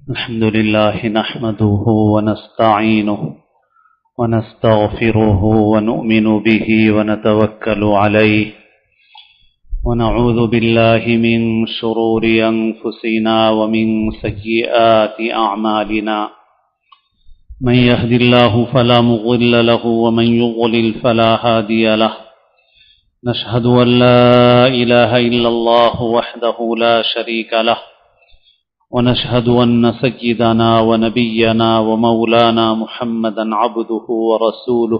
الحمد لله نحمده ونستعينه ونستغفره ونؤمن به ونتوكل عليه ونعوذ بالله من شرور أنفسنا ومن سيئات أعمالنا من يهد الله فلا مضل له ومن يضلل فلا هادي له نشهد أن لا إله إلا الله وحده لا شريك له ونشهد أن سيدنا ونبينا ومولانا محمدا عبده ورسوله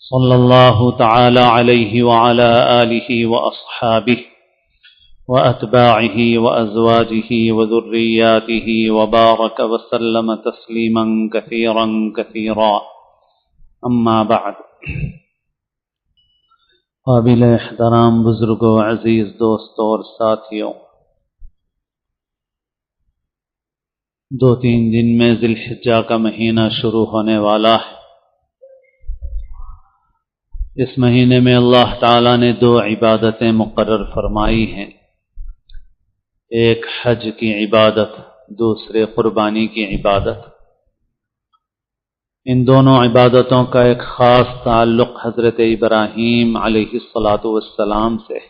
صلى الله تعالى عليه وعلى آله وأصحابه وأتباعه وأزواجه وذرياته وبارك وسلم تسليما كثيرا كثيرا أما بعد. قابل احترام بزرگوں، عزیز دوستوں اور ساتھیوں، 2-3 دن میں ذی الحجہ کا مہینہ شروع ہونے والا ہے۔ اس مہینے میں اللہ تعالیٰ نے 2 عبادتیں مقرر فرمائی ہیں، ایک حج کی عبادت، دوسرے قربانی کی عبادت۔ ان دونوں عبادتوں کا ایک خاص تعلق حضرت ابراہیم علیہ السلام سے ہے۔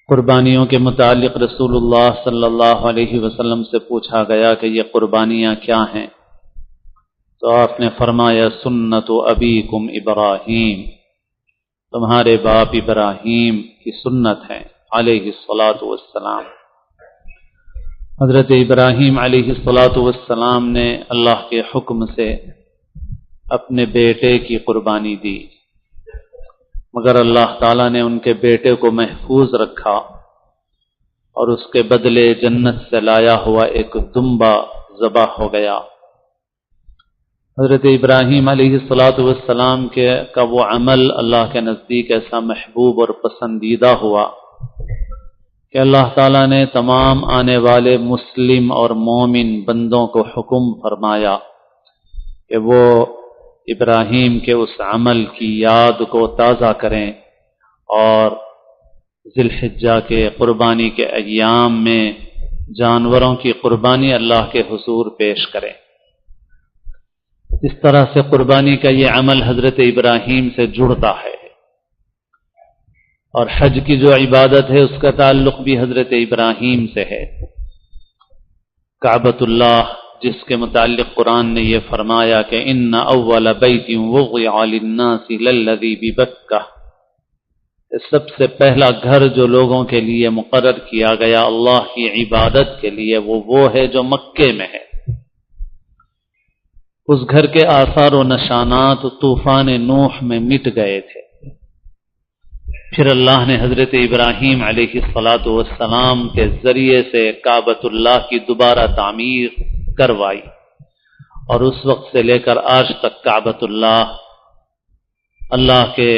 قربانیوں کے متعلق رسول اللہ صلی اللہ علیہ وسلم سے پوچھا گیا کہ یہ قربانیاں کیا ہیں، تو آپ نے فرمایا سنت ابیکم ابراہیم، تمہارے باپ ابراہیم کی سنت ہے علیہ السلام۔ حضرت ابراہیم علیہ السلام نے اللہ کے حکم سے اپنے بیٹے کی قربانی دی، مگر اللہ تعالیٰ نے ان کے بیٹے کو محفوظ رکھا اور اس کے بدلے جنت سے لایا ہوا ایک دمبا ذبح ہو گیا۔ حضرت ابراہیم علیہ السلام کا وہ عمل اللہ کے نزدیک ایسا محبوب اور پسندیدہ ہوا کہ اللہ تعالیٰ نے تمام آنے والے مسلم اور مومن بندوں کو حکم فرمایا کہ وہ ابراہیم کے اس عمل کی یاد کو تازہ کریں اور ذی الحجہ کے قربانی کے ایام میں جانوروں کی قربانی اللہ کے حضور پیش کریں۔ اس طرح سے قربانی کا یہ عمل حضرت ابراہیم سے جڑتا ہے، اور حج کی جو عبادت ہے اس کا تعلق بھی حضرت ابراہیم سے ہے۔ کعبۃ اللہ جس کے متعلق قرآن نے یہ فرمایا کہ ان اول بیت وضع للناس للذی ببکہ، سب سے پہلا گھر جو لوگوں کے لیے مقرر کیا گیا اللہ کی عبادت کے لیے وہ ہے جو مکے میں ہے۔ اس گھر کے آثار و نشانات طوفان نوح میں مٹ گئے تھے، پھر اللہ نے حضرت ابراہیم علیہ السلام کے ذریعے سے کعبۃ اللہ کی دوبارہ تعمیر کروائی، اور اس وقت سے لے کر آج تک کعبۃ اللہ کے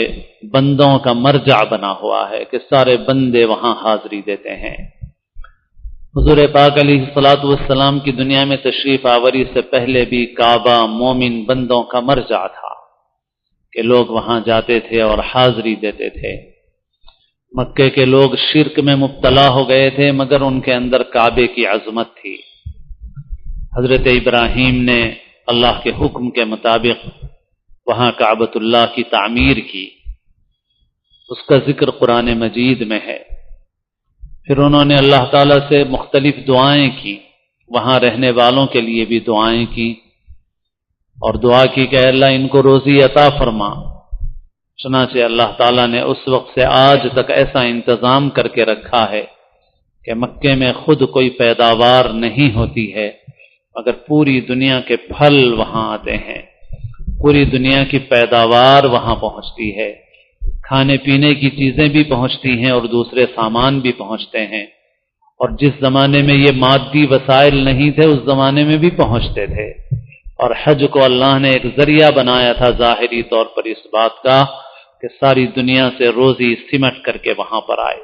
بندوں کا مرجع بنا ہوا ہے کہ سارے بندے وہاں حاضری دیتے ہیں۔ حضور پاک علیہ السلام کی دنیا میں تشریف آوری سے پہلے بھی کعبہ مومن بندوں کا مرجع تھا کہ لوگ وہاں جاتے تھے اور حاضری دیتے تھے۔ مکے کے لوگ شرک میں مبتلا ہو گئے تھے، مگر ان کے اندر کعبے کی عظمت تھی۔ حضرت ابراہیم نے اللہ کے حکم کے مطابق وہاں کعبۃ اللہ کی تعمیر کی، اس کا ذکر قرآن مجید میں ہے۔ پھر انہوں نے اللہ تعالیٰ سے مختلف دعائیں کی، وہاں رہنے والوں کے لیے بھی دعائیں کی، اور دعا کی کہ اللہ ان کو روزی عطا فرما۔ چنانچہ اللہ تعالیٰ نے اس وقت سے آج تک ایسا انتظام کر کے رکھا ہے کہ مکے میں خود کوئی پیداوار نہیں ہوتی ہے، مگر پوری دنیا کے پھل وہاں آتے ہیں، پوری دنیا کی پیداوار وہاں پہنچتی ہے، کھانے پینے کی چیزیں بھی پہنچتی ہیں اور دوسرے سامان بھی پہنچتے ہیں، اور جس زمانے میں یہ مادی وسائل نہیں تھے اس زمانے میں بھی پہنچتے تھے، اور حج کو اللہ نے ایک ذریعہ بنایا تھا ظاہری طور پر اس بات کا کہ ساری دنیا سے روزی سمٹ کر کے وہاں پر آئے۔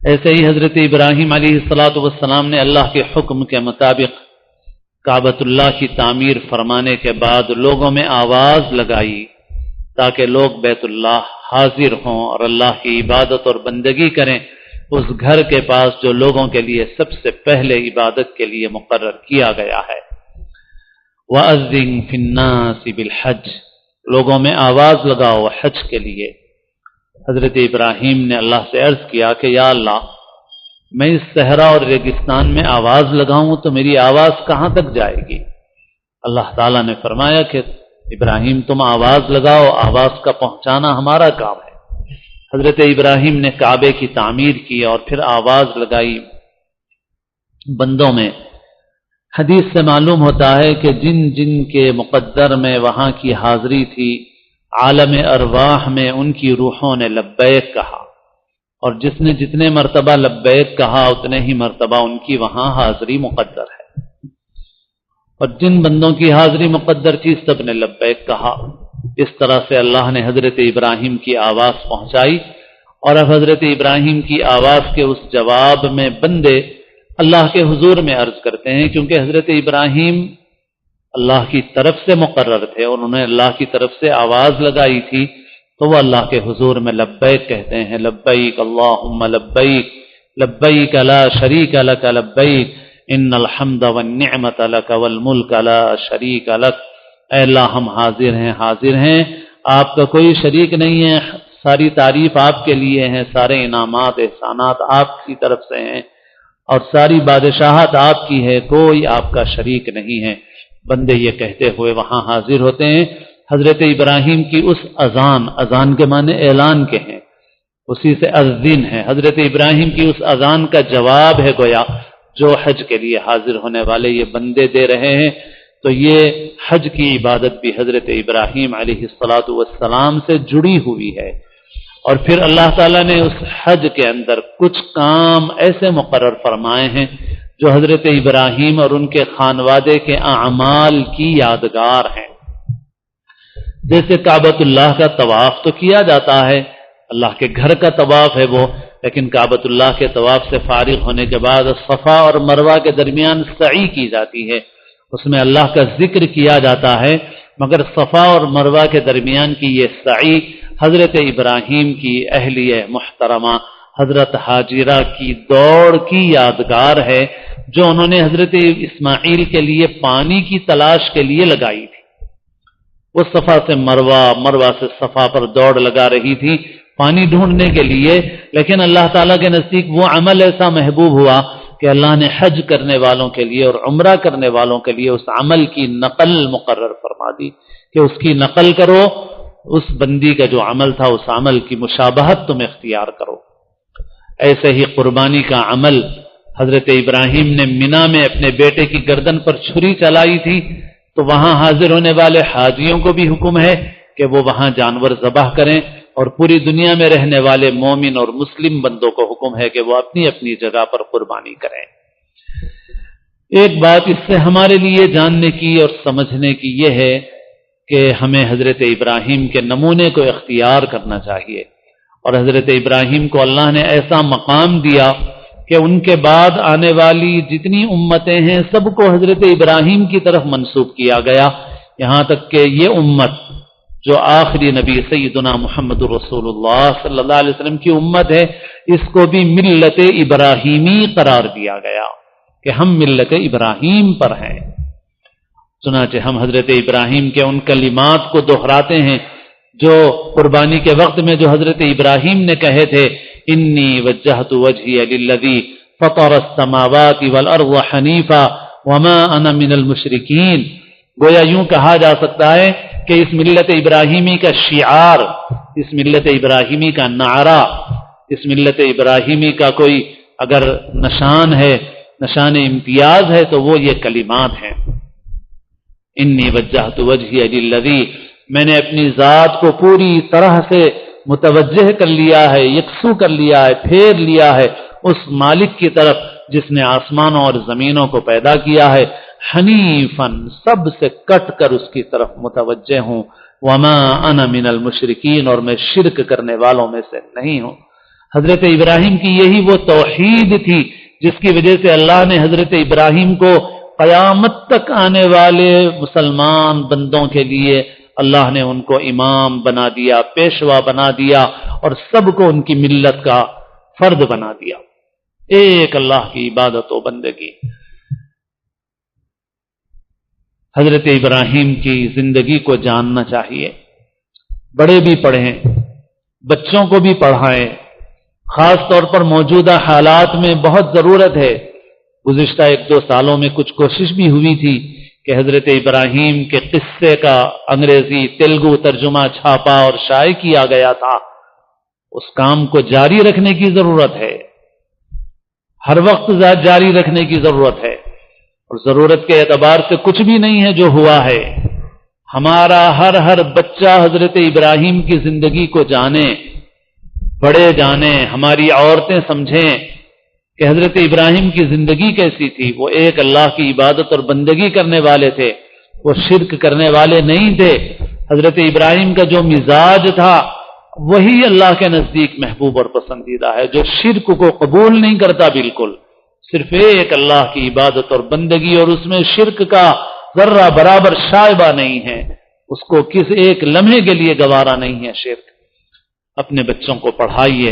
ایسے ہی حضرت ابراہیم علیہ السلام نے اللہ کے حکم کے مطابق کعبۃ اللہ کی تعمیر فرمانے کے بعد لوگوں میں آواز لگائی تاکہ لوگ بیت اللہ حاضر ہوں اور اللہ کی عبادت اور بندگی کریں اس گھر کے پاس جو لوگوں کے لیے سب سے پہلے عبادت کے لیے مقرر کیا گیا ہے۔ وَأَذِّن فِي النَّاسِ بِالْحَجِّ، لوگوں میں آواز لگاؤ حج کے لیے۔ حضرت ابراہیم نے اللہ سے عرض کیا کہ یا اللہ، میں اس صحرا اور ریگستان میں آواز لگاؤں تو میری آواز کہاں تک جائے گی؟ اللہ تعالیٰ نے فرمایا کہ ابراہیم تم آواز لگاؤ، آواز کا پہنچانا ہمارا کام ہے۔ حضرت ابراہیم نے کعبے کی تعمیر کی اور پھر آواز لگائی بندوں میں۔ حدیث سے معلوم ہوتا ہے کہ جن جن کے مقدر میں وہاں کی حاضری تھی، عالم ارواح میں ان کی روحوں نے لبیک کہا، اور جس نے جتنے مرتبہ لبیک کہا اتنے ہی مرتبہ ان کی وہاں حاضری مقدر ہے، اور جن بندوں کی حاضری مقدر تھی سب نے لبیک کہا۔ اس طرح سے اللہ نے حضرت ابراہیم کی آواز پہنچائی، اور اب حضرت ابراہیم کی آواز کے اس جواب میں بندے اللہ کے حضور میں عرض کرتے ہیں، کیونکہ حضرت ابراہیم اللہ کی طرف سے مقرر تھے اور انہوں نے اللہ کی طرف سے آواز لگائی تھی، تو وہ اللہ کے حضور میں لبیک کہتے ہیں، لبیک اللہم لبیک لبیک لا شریک لک لبیک ان الحمد والنعمت لک والملک لا شریک لک۔ اے اللہ ہم حاضر ہیں، آپ کا کوئی شریک نہیں ہے، ساری تعریف آپ کے لیے ہیں، سارے انعامات احسانات آپ کی طرف سے ہیں، اور ساری بادشاہت آپ کی ہے، کوئی آپ کا شریک نہیں ہے۔ بندے یہ کہتے ہوئے وہاں حاضر ہوتے ہیں۔ حضرت ابراہیم کی اس اذان کے معنی اعلان کے ہیں، اسی سے اذن ہے، حضرت ابراہیم کی اس اذان کا جواب ہے گویا جو حج کے لیے حاضر ہونے والے یہ بندے دے رہے ہیں۔ تو یہ حج کی عبادت بھی حضرت ابراہیم علیہ السلام سے جڑی ہوئی ہے، اور پھر اللہ تعالیٰ نے اس حج کے اندر کچھ کام ایسے مقرر فرمائے ہیں جو حضرت ابراہیم اور ان کے خانوادے کے اعمال کی یادگار ہیں۔ جیسے کعبۃ اللہ کا طواف تو کیا جاتا ہے، اللہ کے گھر کا طواف ہے وہ، لیکن کعبۃ اللہ کے طواف سے فارغ ہونے کے بعد صفا اور مروہ کے درمیان سعی کی جاتی ہے، اس میں اللہ کا ذکر کیا جاتا ہے، مگر صفا اور مروہ کے درمیان کی یہ سعی حضرت ابراہیم کی اہلیہ محترمہ حضرت حاجرہ کی دوڑ کی یادگار ہے، جو انہوں نے حضرت اسماعیل کے لیے پانی کی تلاش کے لیے لگائی تھی۔ وہ صفا سے مروہ سے صفا پر دوڑ لگا رہی تھی پانی ڈھونڈنے کے لیے، لیکن اللہ تعالیٰ کے نزدیک وہ عمل ایسا محبوب ہوا کہ اللہ نے حج کرنے والوں کے لیے اور عمرہ کرنے والوں کے لیے اس عمل کی نقل مقرر فرما دی کہ اس کی نقل کرو، اس بندی کا جو عمل تھا اس عمل کی مشابہت تم اختیار کرو۔ ایسے ہی قربانی کا عمل حضرت ابراہیم نے مینا میں اپنے بیٹے کی گردن پر چھری چلائی تھی، تو وہاں حاضر ہونے والے حاجیوں کو بھی حکم ہے کہ وہ وہاں جانور ذبح کریں، اور پوری دنیا میں رہنے والے مومن اور مسلم بندوں کو حکم ہے کہ وہ اپنی اپنی جگہ پر قربانی کریں۔ ایک بات اس سے ہمارے لیے جاننے کی اور سمجھنے کی یہ ہے کہ ہمیں حضرت ابراہیم کے نمونے کو اختیار کرنا چاہیے، اور حضرت ابراہیم کو اللہ نے ایسا مقام دیا کہ ان کے بعد آنے والی جتنی امتیں ہیں سب کو حضرت ابراہیم کی طرف منسوب کیا گیا، یہاں تک کہ یہ امت جو آخری نبی سیدنا محمد رسول اللہ صلی اللہ علیہ وسلم کی امت ہے، اس کو بھی ملت ابراہیمی قرار دیا گیا کہ ہم ملت ابراہیم پر ہیں۔ چنانچہ ہم حضرت ابراہیم کے ان کلمات کو دہراتے ہیں جو قربانی کے وقت میں جو حضرت ابراہیم نے کہے تھے، انی وجہت وجہی للذی فطر السماوات والارض حنیفا وما انا من المشرکین۔ گویا یوں کہا جا سکتا ہے کہ اس ملت ابراہیمی کا شعار، اس ملت ابراہیمی کا نعرہ، اس ملت ابراہیمی کا کوئی اگر نشان ہے، نشان امتیاز ہے، تو وہ یہ کلمات ہیں۔ انی وجہت وجہی للذی، میں نے اپنی ذات کو پوری طرح سے متوجہ کر لیا ہے، یکسو کر لیا ہے، پھیر لیا ہے اس مالک کی طرف جس نے آسمانوں اور زمینوں کو پیدا کیا ہے، حنیفاً، سب سے کٹ کر اس کی طرف متوجہ ہوں، وما انا من المشرکین، اور میں شرک کرنے والوں میں سے نہیں ہوں۔ حضرت ابراہیم کی یہی وہ توحید تھی جس کی وجہ سے اللہ نے حضرت ابراہیم کو قیامت تک آنے والے مسلمان بندوں کے لیے اللہ نے ان کو امام بنا دیا، پیشوا بنا دیا اور سب کو ان کی ملت کا فرد بنا دیا۔ ایک اللہ کی عبادت و بندگی۔ حضرت ابراہیم کی زندگی کو جاننا چاہیے، بڑے بھی پڑھیں، بچوں کو بھی پڑھائیں، خاص طور پر موجودہ حالات میں بہت ضرورت ہے۔ گزشتہ 1-2 سالوں میں کچھ کوشش بھی ہوئی تھی کہ حضرت ابراہیم کے قصے کا انگریزی تیلگو ترجمہ چھاپا اور شائع کیا گیا تھا۔ اس کام کو جاری رکھنے کی ضرورت ہے، ہر وقت جاری رکھنے کی ضرورت ہے، اور ضرورت کے اعتبار سے کچھ بھی نہیں ہے جو ہوا ہے۔ ہمارا ہر بچہ حضرت ابراہیم کی زندگی کو جانے، بڑے جانیں، ہماری عورتیں سمجھیں کہ حضرت ابراہیم کی زندگی کیسی تھی۔ وہ ایک اللہ کی عبادت اور بندگی کرنے والے تھے، وہ شرک کرنے والے نہیں تھے۔ حضرت ابراہیم کا جو مزاج تھا وہی اللہ کے نزدیک محبوب اور پسندیدہ ہے، جو شرک کو قبول نہیں کرتا، بالکل صرف ایک اللہ کی عبادت اور بندگی، اور اس میں شرک کا ذرہ برابر شائبہ نہیں ہے، اس کو کس ایک لمحے کے لیے گوارا نہیں ہے شرک۔ اپنے بچوں کو پڑھائیے،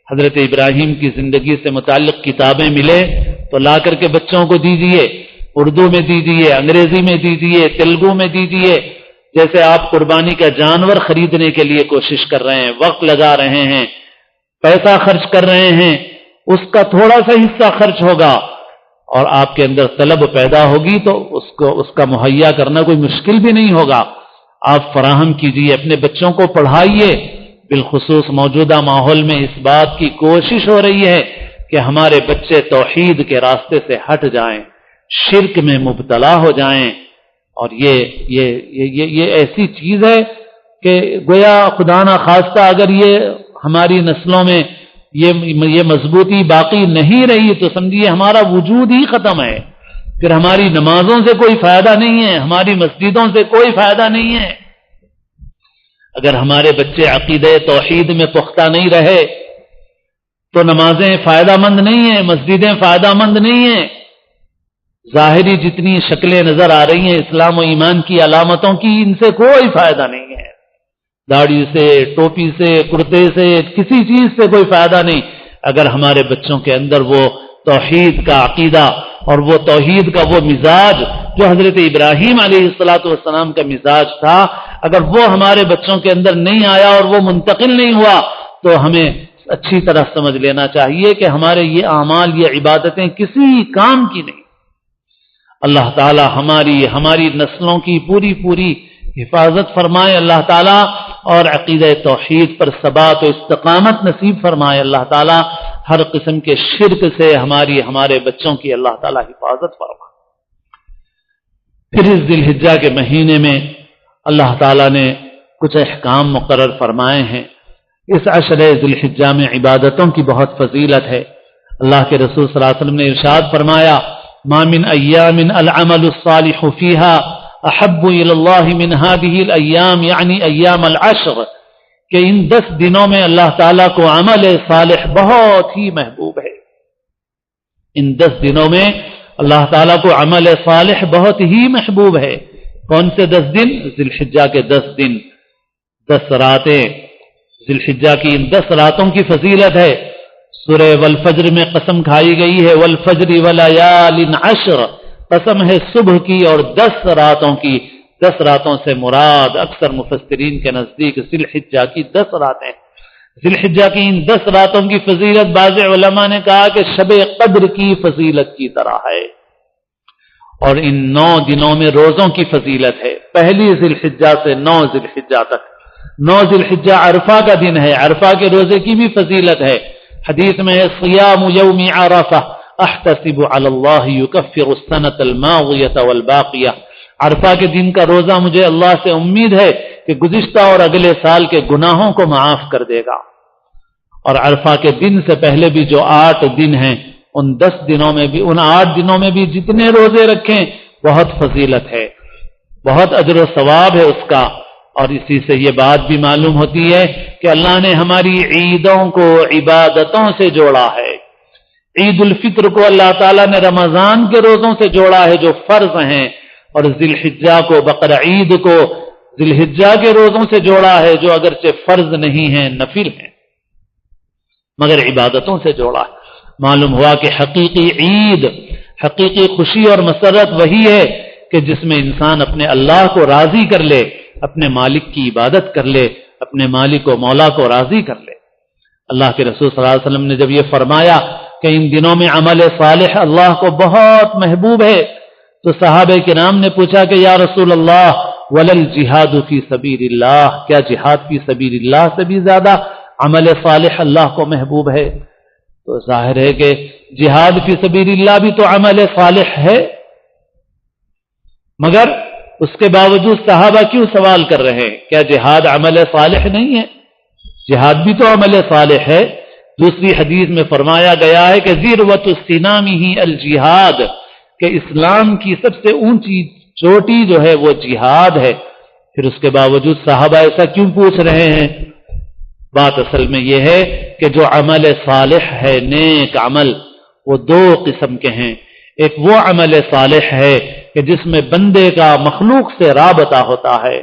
حضرت ابراہیم کی زندگی سے متعلق کتابیں ملے تو لا کر کے بچوں کو دیجیے، اردو میں دیجیے، انگریزی میں دیجیے، تیلگو میں دیجیے۔ جیسے آپ قربانی کا جانور خریدنے کے لیے کوشش کر رہے ہیں، وقت لگا رہے ہیں، پیسہ خرچ کر رہے ہیں، اس کا تھوڑا سا حصہ خرچ ہوگا اور آپ کے اندر طلب پیدا ہوگی تو اس کا مہیا کرنا کوئی مشکل بھی نہیں ہوگا۔ آپ فراہم کیجیے، اپنے بچوں کو پڑھائیے۔ بالخصوص موجودہ ماحول میں اس بات کی کوشش ہو رہی ہے کہ ہمارے بچے توحید کے راستے سے ہٹ جائیں، شرک میں مبتلا ہو جائیں، اور یہ ایسی چیز ہے کہ گویا خدا نہ خواستہ اگر یہ ہماری نسلوں میں یہ مضبوطی باقی نہیں رہی تو سمجھیے ہمارا وجود ہی ختم ہے، پھر ہماری نمازوں سے کوئی فائدہ نہیں ہے، ہماری مسجدوں سے کوئی فائدہ نہیں ہے۔ اگر ہمارے بچے عقیدہ توحید میں پختہ نہیں رہے تو نمازیں فائدہ مند نہیں ہیں، مسجدیں فائدہ مند نہیں ہیں۔ ظاہری جتنی شکلیں نظر آ رہی ہیں اسلام و ایمان کی علامتوں کی، ان سے کوئی فائدہ نہیں ہے، داڑھی سے، ٹوپی سے، کرتے سے، کسی چیز سے کوئی فائدہ نہیں اگر ہمارے بچوں کے اندر وہ توحید کا عقیدہ اور وہ توحید کا وہ مزاج جو حضرت ابراہیم علیہ السلام کا مزاج تھا، اگر وہ ہمارے بچوں کے اندر نہیں آیا اور وہ منتقل نہیں ہوا تو ہمیں اچھی طرح سمجھ لینا چاہیے کہ ہمارے یہ اعمال، یہ عبادتیں کسی کام کی نہیں۔ اللہ تعالی ہماری نسلوں کی پوری حفاظت فرمائے اللہ تعالی، اور عقیدہ توحید پر ثبات و استقامت نصیب فرمائے اللہ تعالی۔ ہر قسم کے شرک سے ہمارے بچوں کی اللہ تعالی حفاظت فرمائے۔ پھر اس ذی الحجہ کے مہینے میں اللہ تعالی نے کچھ احکام مقرر فرمائے ہیں۔ اس عشر ذی الحجہ میں عبادتوں کی بہت فضیلت ہے۔ اللہ کے رسول صلی اللہ علیہ وسلم نے ارشاد فرمایا، ما من ایام العمل الصالح فیها احب الی اللہ من هذه الایام، یعنی ایام العشر، کہ ان 10 دنوں میں اللہ تعالیٰ کو عمل صالح بہت ہی محبوب ہے۔ ان 10 دنوں میں اللہ تعالیٰ کو عمل صالح بہت ہی محبوب ہے۔ کون سے 10 دن؟ ذی الحجہ کے 10 دن، 10 راتیں، ذی الحجہ کی ان 10 راتوں کی فضیلت ہے۔ سورہ والفجر میں قسم کھائی گئی ہے، والفجر ولیال عشر، قسم ہے صبح کی اور 10 راتوں کی۔ 10 راتوں سے مراد اکثر مفسرین کے نزدیک ذی الحجہ کی 10 راتیں۔ ذی الحجہ کی ان 10 راتوں کی فضیلت بعض علماء نے کہا کہ شب قدر کی فضیلت کی طرح ہے، اور ان 9 دنوں میں روزوں کی فضیلت ہے، پہلی ذی الحجہ سے 9 ذی الحجہ تک۔ 9 ذی الحجہ عرفہ کا دن ہے، عرفہ کے روزے کی بھی فضیلت ہے۔ حدیث میں ہے، صیام یوم عرفہ احتسب علی اللہ یکفر السنۃ الماضیۃ والباقیہ، عرفہ کے دن کا روزہ مجھے اللہ سے امید ہے کہ گزشتہ اور اگلے سال کے گناہوں کو معاف کر دے گا۔ اور عرفہ کے دن سے پہلے بھی جو 8 دن ہیں، ان 10 دنوں میں بھی، ان 8 دنوں میں بھی جتنے روزے رکھیں بہت فضیلت ہے، بہت اجر و ثواب ہے اس کا۔ اور اسی سے یہ بات بھی معلوم ہوتی ہے کہ اللہ نے ہماری عیدوں کو عبادتوں سے جوڑا ہے۔ عید الفطر کو اللہ تعالیٰ نے رمضان کے روزوں سے جوڑا ہے جو فرض ہیں، اور ذی الحجہ کو، بقرعید کو ذی الحجہ کے روزوں سے جوڑا ہے جو اگرچہ فرض نہیں ہیں، نفل ہیں، مگر عبادتوں سے جوڑا ہے۔ معلوم ہوا کہ حقیقی عید، حقیقی خوشی اور مسرت وہی ہے کہ جس میں انسان اپنے اللہ کو راضی کر لے، اپنے مالک کی عبادت کر لے، اپنے مالک و مولا کو راضی کر لے۔ اللہ کے رسول صلی اللہ علیہ وسلم نے جب یہ فرمایا کہ ان دنوں میں عمل صالح اللہ کو بہت محبوب ہے، تو صحابہ کرام نے پوچھا کہ یا رسول اللہ ولل جہاد فی سبیل اللہ، کیا جہاد فی سبیل اللہ سے بھی زیادہ عمل صالح اللہ کو محبوب ہے؟ تو ظاہر ہے کہ جہاد فی سبیل اللہ بھی تو عمل صالح ہے، مگر اس کے باوجود صحابہ کیوں سوال کر رہے ہیں؟ کیا جہاد عمل صالح نہیں ہے؟ جہاد بھی تو عمل صالح ہے۔ دوسری حدیث میں فرمایا گیا ہے کہ ذروۃ السنام ہی الجہاد، کہ اسلام کی سب سے اونچی چوٹی جو ہے وہ جہاد ہے۔ پھر اس کے باوجود صحابہ ایسا کیوں پوچھ رہے ہیں؟ بات اصل میں یہ ہے کہ جو عمل صالح ہے، نیک عمل، وہ دو قسم کے ہیں۔ ایک وہ عمل صالح ہے کہ جس میں بندے کا مخلوق سے رابطہ ہوتا ہے۔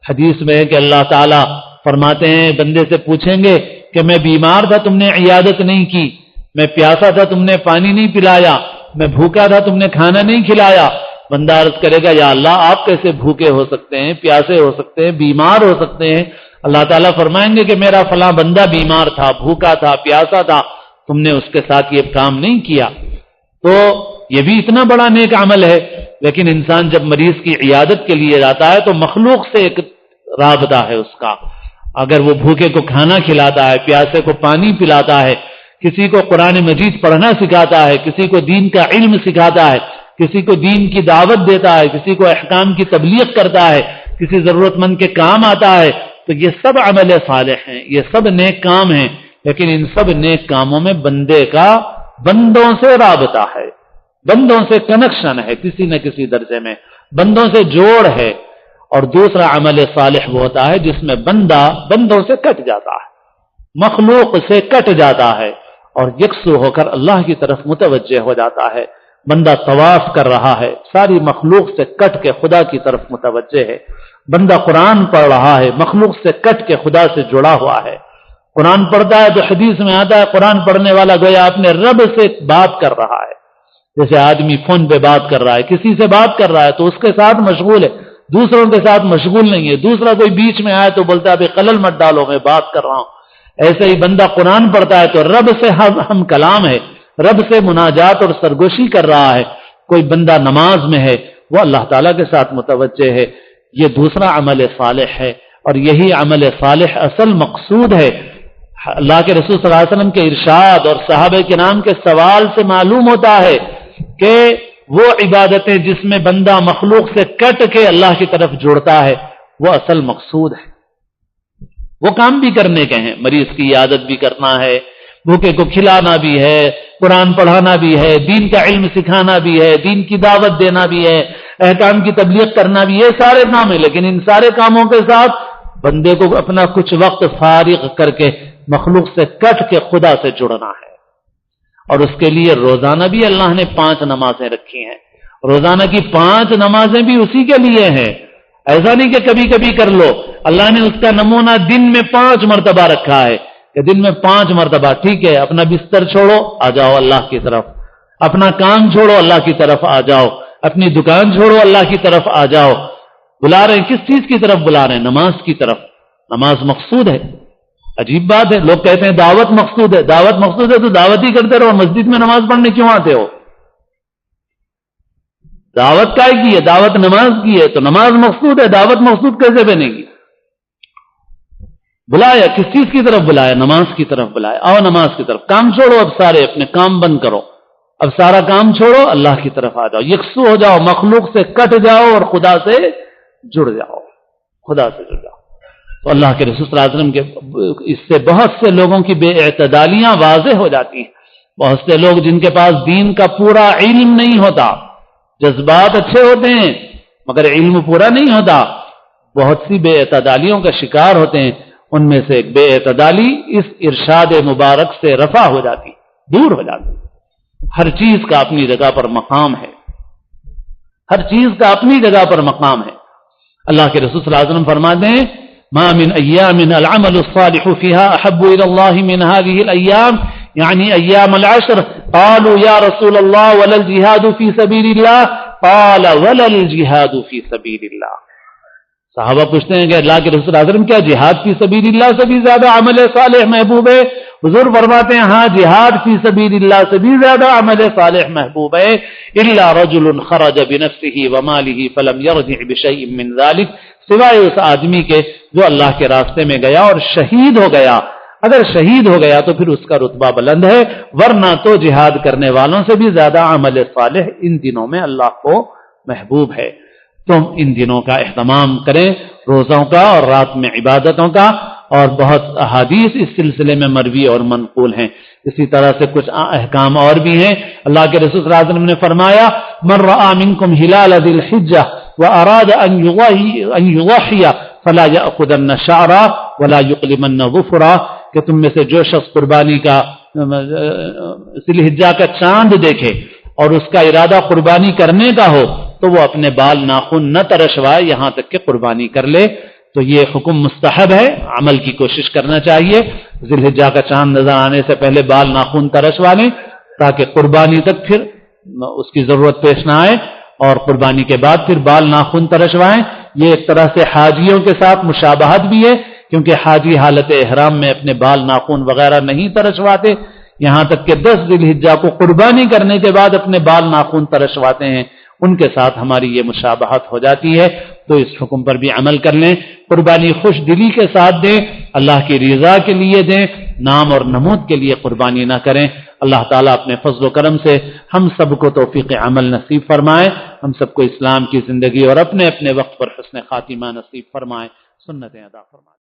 حدیث میں ہے کہ اللہ تعالیٰ فرماتے ہیں، بندے سے پوچھیں گے کہ میں بیمار تھا تم نے عیادت نہیں کی، میں پیاسا تھا تم نے پانی نہیں پلایا، میں بھوکا تھا تم نے کھانا نہیں کھلایا۔ بندہ عرض کرے گا یا اللہ آپ کیسے بھوکے ہو سکتے ہیں، پیاسے ہو سکتے ہیں، بیمار ہو سکتے ہیں؟ اللہ تعالیٰ فرمائیں گے کہ میرا فلاں بندہ بیمار تھا، بھوکا تھا، پیاسا تھا، تم نے اس کے ساتھ یہ کام نہیں کیا۔ تو یہ بھی اتنا بڑا نیک عمل ہے، لیکن انسان جب مریض کی عیادت کے لیے جاتا ہے تو مخلوق سے ایک رابطہ ہے اس کا۔ اگر وہ بھوکے کو کھانا کھلاتا ہے، پیاسے کو پانی پلاتا ہے، کسی کو قرآن مجید پڑھنا سکھاتا ہے، کسی کو دین کا علم سکھاتا ہے، کسی کو دین کی دعوت دیتا ہے، کسی کو احکام کی تبلیغ کرتا ہے، کسی ضرورت مند کے کام آتا ہے، تو یہ سب عمل صالح ہیں، یہ سب نیک کام ہیں۔ لیکن ان سب نیک کاموں میں بندے کا بندوں سے رابطہ ہے، بندوں سے کنیکشن ہے، کسی نہ کسی درجے میں بندوں سے جوڑ ہے۔ اور دوسرا عمل صالح وہ ہوتا ہے جس میں بندہ بندوں سے کٹ جاتا ہے، مخلوق سے کٹ جاتا ہے اور یکسو ہو کر اللہ کی طرف متوجہ ہو جاتا ہے۔ بندہ طواف کر رہا ہے، ساری مخلوق سے کٹ کے خدا کی طرف متوجہ ہے۔ بندہ قرآن پڑھ رہا ہے، مخلوق سے کٹ کے خدا سے جڑا ہوا ہے۔ قرآن پڑھتا ہے تو حدیث میں آتا ہے قرآن پڑھنے والا گویا اپنے رب سے بات کر رہا ہے۔ جیسے آدمی فون پہ بات کر رہا ہے، کسی سے بات کر رہا ہے تو اس کے ساتھ مشغول ہے، دوسروں کے ساتھ مشغول نہیں ہے۔ دوسرا کوئی بیچ میں آئے تو بولتا ہے ابھی خلل مت ڈالو، میں بات کر رہا ہوں۔ ایسے ہی بندہ قرآن پڑھتا ہے تو رب سے ہم کلام ہے، رب سے مناجات اور سرگوشی کر رہا ہے۔ کوئی بندہ نماز میں ہے، وہ اللہ تعالیٰ کے ساتھ متوجہ ہے۔ یہ دوسرا عمل صالح ہے، اور یہی عمل صالح اصل مقصود ہے۔ اللہ کے رسول صلی اللہ علیہ وسلم کے ارشاد اور صحابہ کرام کے سوال سے معلوم ہوتا ہے کہ وہ عبادتیں جس میں بندہ مخلوق سے کٹ کے اللہ کی طرف جڑتا ہے وہ اصل مقصود ہے۔ وہ کام بھی کرنے کے ہیں، مریض کی عیادت بھی کرنا ہے، بھوکے کو کھلانا بھی ہے، قرآن پڑھانا بھی ہے، دین کا علم سکھانا بھی ہے، دین کی دعوت دینا بھی ہے، احکام کی تبلیغ کرنا بھی، یہ سارے کام ہیں۔ لیکن ان سارے کاموں کے ساتھ بندے کو اپنا کچھ وقت فارغ کر کے مخلوق سے کٹ کے خدا سے جڑنا ہے۔ اور اس کے لیے روزانہ بھی اللہ نے 5 نمازیں رکھی ہیں، روزانہ کی 5 نمازیں بھی اسی کے لیے ہیں۔ ایسا نہیں کہ کبھی کبھی کر لو، اللہ نے اس کا نمونہ دن میں 5 مرتبہ رکھا ہے کہ دن میں 5 مرتبہ، ٹھیک ہے، اپنا بستر چھوڑو آ جاؤ اللہ کی طرف، اپنا کام چھوڑو اللہ کی طرف آ جاؤ، اپنی دکان چھوڑو اللہ کی طرف آ جاؤ۔ بلا رہے ہیں کس چیز کی طرف؟ بلا رہے ہیں نماز کی طرف۔ نماز مقصود ہے۔ عجیب بات ہے، لوگ کہتے ہیں دعوت مقصود ہے، دعوت مقصود ہے تو دعوت ہی کرتے رہو، مسجد میں نماز پڑھنے کیوں آتے ہو؟ دعوت کا کی ہے، دعوت نماز کی ہے، تو نماز مقصود ہے، دعوت مقصود کیسے بنے گی؟ بلایا کس چیز کی طرف؟ بلایا نماز کی طرف بلایا، آؤ نماز کی طرف۔ کام چھوڑو، اب سارے اپنے کام بند کرو، اب سارا کام چھوڑو، اللہ کی طرف آ جاؤ، یکسو ہو جاؤ، مخلوق سے کٹ جاؤ اور خدا سے جڑ جاؤ، خدا سے جڑ جاؤ۔ تو اللہ کے رسول صلی اللہ علیہ وسلم کے اس سے بہت سے لوگوں کی بے اعتدالیاں واضح ہو جاتی ہیں۔ بہت سے لوگ جن کے پاس دین کا پورا علم نہیں ہوتا، جذبات اچھے ہوتے ہیں مگر علم پورا نہیں ہوتا، بہت سی بے اعتدالیوں کا شکار ہوتے ہیں۔ ان میں سے ایک بے اعتدالی اس ارشاد مبارک سے رفع ہو جاتی، دور ہو جاتی۔ ہر چیز کا اپنی جگہ پر مقام ہے، ہر چیز کا اپنی جگہ پر مقام ہے۔ اللہ کے رسول صلی اللہ علیہ وسلم فرماتے ہیں ما من ایام العمل الصالح فيها احب الى الله من هذه الايام يعني ايام العشر قالوا يا رسول الله ولا الجهاد في سبيل الله قال ولا الجهاد في سبيل الله. صحابہ پوچھتے ہیں کہ اللہ کے رسول صلی اللہ علیہ وسلم کیا جہاد فی سبیل اللہ سے بھی زیادہ عمل صالح محبوب ہے؟ حضور فرماتے ہیں ہاں جہاد فی سبیل اللہ سے بھی زیادہ عمل صالح محبوب ہے. الا رجل خرج بنفسه وماله فلم يرجع بشيء من ذلك، سوائے اس آدمی کے جو اللہ کے راستے میں گیا اور شہید ہو گیا. اگر شہید ہو گیا تو پھر اس کا رتبہ بلند ہے، ورنہ تو جہاد کرنے والوں سے بھی زیادہ عمل صالح ان دنوں میں اللہ کو محبوب ہے. تم ان دنوں کا اہتمام کریں، روزوں کا اور رات میں عبادتوں کا، اور بہت احادیث اس سلسلے میں مروی اور منقول ہیں. اسی طرح سے کچھ احکام اور بھی ہیں. اللہ کے رسول صلی اللہ علیہ وسلم نے فرمایا من رأى منکم ہلال ذی الحجہ واراد ان یضحی فلا یأخذن شعرا ولا یقلمن ظفرا، کہ تم میں سے جو شخص قربانی کا ذی الحجہ کا چاند دیکھے اور اس کا ارادہ قربانی کرنے کا ہو تو وہ اپنے بال ناخن نہ ترشوائے یہاں تک کہ قربانی کر لے. تو یہ حکم مستحب ہے، عمل کی کوشش کرنا چاہیے. ذی الحجہ کا چاند نظر آنے سے پہلے بال ناخن ترشوا لیں تاکہ قربانی تک پھر اس کی ضرورت پیش نہ آئے، اور قربانی کے بعد پھر بال ناخن ترشوائیں. یہ ایک طرح سے حاجیوں کے ساتھ مشابہت بھی ہے، کیونکہ حاجی حالت احرام میں اپنے بال ناخن وغیرہ نہیں ترشواتے، یہاں تک کہ 10 ذی الحجہ کو قربانی کرنے کے بعد اپنے بال ناخن ترشواتے ہیں. ان کے ساتھ ہماری یہ مشابہت ہو جاتی ہے، تو اس حکم پر بھی عمل کر لیں. قربانی خوش دلی کے ساتھ دیں، اللہ کی رضا کے لیے دیں، نام اور نمود کے لیے قربانی نہ کریں. اللہ تعالیٰ اپنے فضل و کرم سے ہم سب کو توفیق عمل نصیب فرمائے، ہم سب کو اسلام کی زندگی اور اپنے اپنے وقت پر حسن خاتمہ نصیب فرمائے، سنتیں ادا فرمائے.